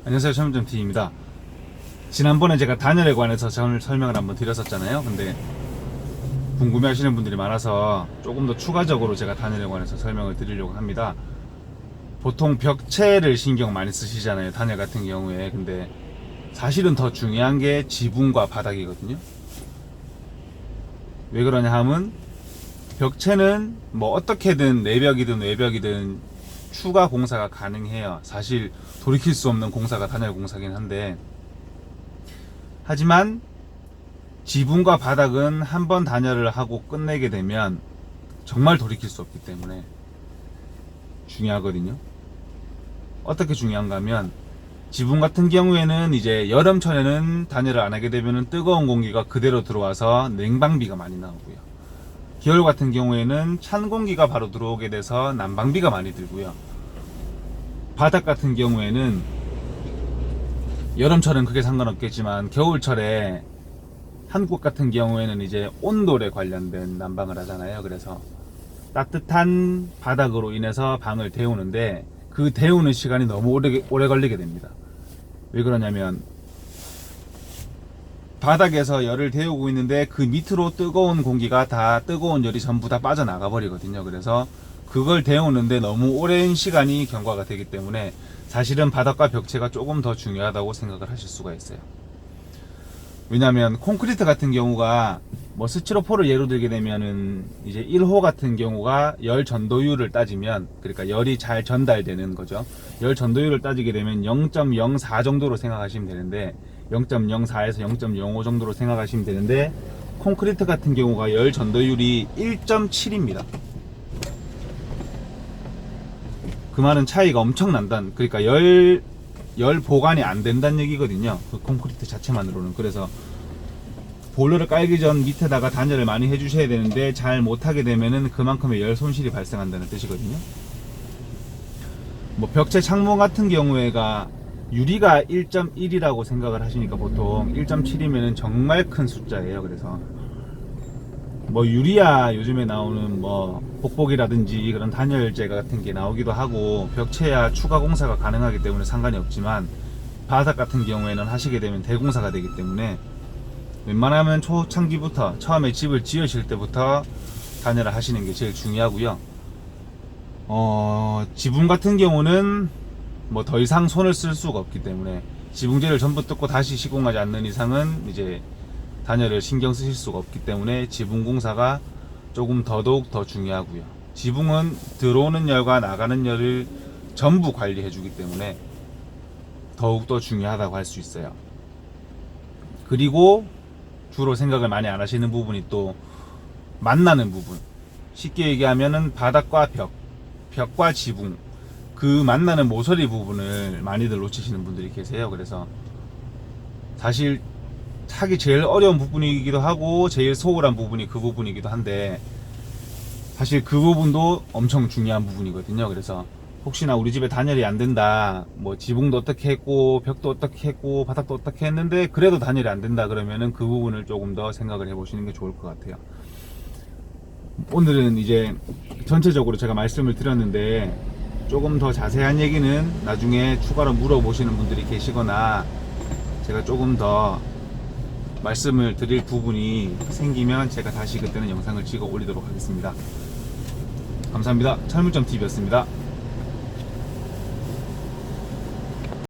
안녕하세요, 철문점TV입니다. 지난번에 제가 단열에 관해서 설명을 한번 드렸었잖아요. 근데 궁금해 하시는 분들이 많아서 조금 더 추가적으로 제가 단열에 관해서 설명을 드리려고 합니다. 보통 벽체를 신경 많이 쓰시잖아요, 단열 같은 경우에. 근데 사실은 더 중요한 게 지붕과 바닥이거든요. 왜 그러냐 하면 벽체는 뭐 어떻게든 내벽이든 외벽이든 추가 공사가 가능해요. 사실 돌이킬 수 없는 공사가 단열 공사긴 한데, 하지만 지붕과 바닥은 한번 단열을 하고 끝내게 되면 정말 돌이킬 수 없기 때문에 중요하거든요. 어떻게 중요한가 하면, 지붕 같은 경우에는 이제 여름철에는 단열을 안 하게 되면 뜨거운 공기가 그대로 들어와서 냉방비가 많이 나오고요. 겨울 같은 경우에는 찬 공기가 바로 들어오게 돼서 난방비가 많이 들고요. 바닥 같은 경우에는 여름철은 크게 상관없겠지만 겨울철에 한국 같은 경우에는 이제 온돌에 관련된 난방을 하잖아요. 그래서 따뜻한 바닥으로 인해서 방을 데우는데 그 데우는 시간이 너무 오래 걸리게 됩니다. 왜 그러냐면 바닥에서 열을 데우고 있는데 그 밑으로 뜨거운 공기가 다, 뜨거운 열이 전부 다 빠져나가 버리거든요. 그래서 그걸 데우는데 너무 오랜 시간이 경과가 되기 때문에 사실은 바닥과 벽체가 조금 더 중요하다고 생각을 하실 수가 있어요. 왜냐하면 콘크리트 같은 경우가 뭐 스티로폼을 예로 들게 되면은 이제 1호 같은 경우가 열 전도율을 따지면, 그러니까 열이 잘 전달되는 거죠. 열 전도율을 따지게 되면 0.04 정도로 생각하시면 되는데, 0.04에서 0.05 정도로 생각하시면 되는데, 콘크리트 같은 경우가 열 전도율이 1.7입니다. 그 말은 차이가 엄청 난다는, 그러니까 열 보관이 안 된다는 얘기거든요. 그 콘크리트 자체만으로는. 그래서 보일러를 깔기 전 밑에다가 단열을 많이 해주셔야 되는데 잘 못하게 되면은 그만큼의 열 손실이 발생한다는 뜻이거든요. 뭐 벽체 창문 같은 경우에가 유리가 1.1이라고 생각을 하시니까 보통 1.7이면은 정말 큰 숫자예요. 그래서 뭐 유리야 요즘에 나오는 뭐 복복이라든지 그런 단열재 같은 게 나오기도 하고, 벽체야 추가 공사가 가능하기 때문에 상관이 없지만 바닥 같은 경우에는 하시게 되면 대공사가 되기 때문에 웬만하면 초창기부터, 처음에 집을 지으실 때부터 단열을 하시는 게 제일 중요하고요. 지붕 같은 경우는 뭐 더 이상 손을 쓸 수가 없기 때문에 지붕재를 전부 뜯고 다시 시공하지 않는 이상은 이제 단열을 신경 쓰실 수가 없기 때문에 지붕 공사가 조금 더더욱 더 중요하고요. 지붕은 들어오는 열과 나가는 열을 전부 관리해 주기 때문에 더욱더 중요하다고 할 수 있어요. 그리고 주로 생각을 많이 안 하시는 부분이 또 만나는 부분, 쉽게 얘기하면은 바닥과 벽과 지붕, 그 만나는 모서리 부분을 많이들 놓치시는 분들이 계세요. 그래서 사실 하기 제일 어려운 부분이기도 하고 제일 소홀한 부분이 그 부분이기도 한데, 사실 그 부분도 엄청 중요한 부분이거든요. 그래서 혹시나 우리 집에 단열이 안 된다, 뭐 지붕도 어떻게 했고 벽도 어떻게 했고 바닥도 어떻게 했는데 그래도 단열이 안 된다 그러면은 그 부분을 조금 더 생각을 해 보시는 게 좋을 것 같아요. 오늘은 이제 전체적으로 제가 말씀을 드렸는데, 조금 더 자세한 얘기는 나중에 추가로 물어보시는 분들이 계시거나 제가 조금 더 말씀을 드릴 부분이 생기면 제가 다시 그때는 영상을 찍어 올리도록 하겠습니다. 감사합니다. 철물점TV였습니다.